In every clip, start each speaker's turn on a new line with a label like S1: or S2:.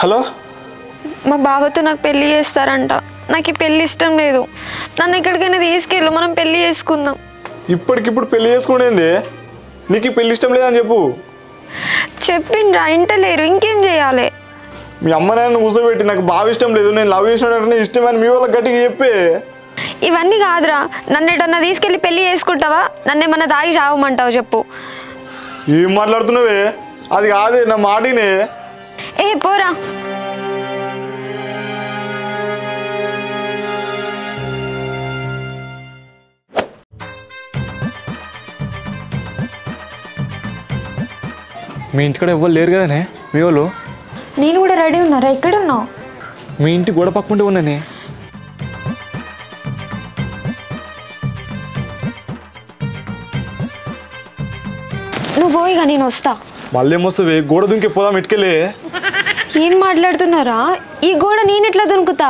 S1: Hello
S2: మా బావతో నాకు పెళ్లి చేస్తారంట. నాకు ఈ పెళ్లి ఇష్టం లేదు. నన్ను ఎక్కడికైనా తీసుకెళ్ళు, మనం పెళ్లి చేసుకుందాం.
S1: ఇప్పటికిప్పుడు పెళ్లి చేసుకునేది? నీకు ఈ పెళ్లి ఇష్టం లేదని చెప్పు.
S2: చెప్పిండ్రా, ఇంటలేరు. ఇంకేం చేయాలి?
S1: మీ అమ్మ నాన్న కూర్చోబెట్టి నాకు బాగా ఇష్టం లేదు, నేను లవ్ చేసినట్టు ఇష్టం అని మీ వాళ్ళకి గట్టిగా చెప్పే.
S2: ఇవన్నీ కాదురా, నన్ను ఎటన్నా తీసుకెళ్ళి పెళ్లి చేసుకుంటావా? నన్ను ఏమన్నా దాగి చావమంటావు చెప్పు.
S1: ఏం మాట్లాడుతున్నావే? అది కాదే, నా మాటినే.
S2: ఏ పోరా.
S1: మీ ఇంటి కూడా ఎవ్వరు లేరు కదనే మీ వాళ్ళు?
S2: నేను కూడా రెడీ ఉన్నారా? ఎక్కడున్నావు?
S1: మీ ఇంటి గోడ పక్కుంటే ఉన్నానే.
S2: నువ్వు పోయిగా, నేను వస్తా.
S1: మళ్ళీ ఏమొస్తావే? గోడ దుంకే పోదాం ఇటుకెళ్ళే.
S2: ఏం మాట్లాడుతున్నారా? ఈ గోడ నేను ఎట్లా దునుకుతా?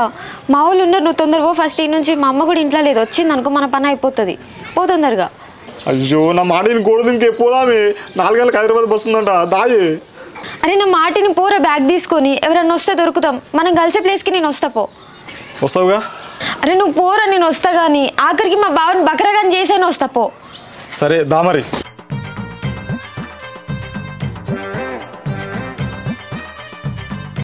S2: మా వాళ్ళు ఉన్నారు, నువ్వు తొందరగా పో ఫస్ట్. ఈ నుంచి మా అమ్మ కూడా ఇంట్లో లేదు, వచ్చింది అనుకో మన పని అయిపోతుంది. పో తొందరగా.
S1: అయ్యో నా మాటిని గోడ దుంకే పోదామే. 4 గంటలకు హైదరాబాద్ బస్సు ఉందంట, దాయే.
S2: అరే నా మాటిని పోరా, బ్యాగ్ తీసుకొని. ఎవరన్నా వస్తే దొరుకుతాం. మనం కలిసే ప్లేస్కి నేను వస్తా. పో.
S1: వస్తావుగా?
S2: అరే నువ్వు పోరా, నేను వస్తా. కానీ ఆఖరికి మా బావని బకరగాని చేసాను, వస్తా. పో.
S1: సరే దా మరి.